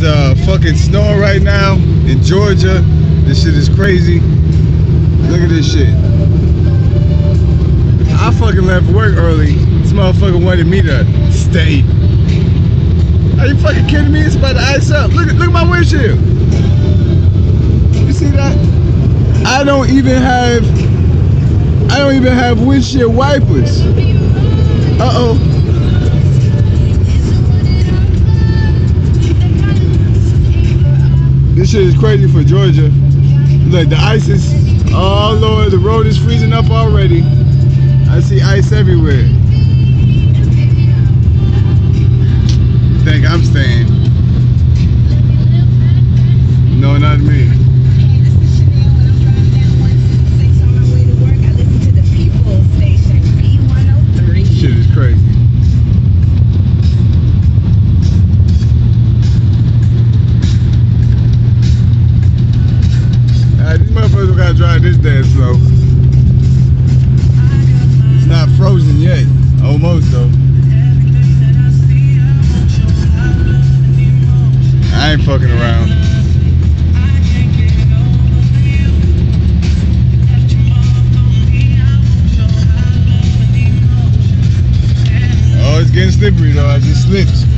It's fucking snowing right now in Georgia. This shit is crazy. Look at this shit. I fucking left work early. This motherfucker wanted me to stay. Are you fucking kidding me? It's about to ice up. Look at my windshield. You see that? I don't even have windshield wipers. Uh-oh. This shit is crazy for Georgia. Look, the ice is, oh Lord, the road is freezing up already. I see ice everywhere. Think I'm staying. No, not me. Shit is crazy. These motherfuckers gotta drive this damn slow. It's not frozen yet. Almost though. I ain't fucking around. Oh, it's getting slippery though. I just slipped.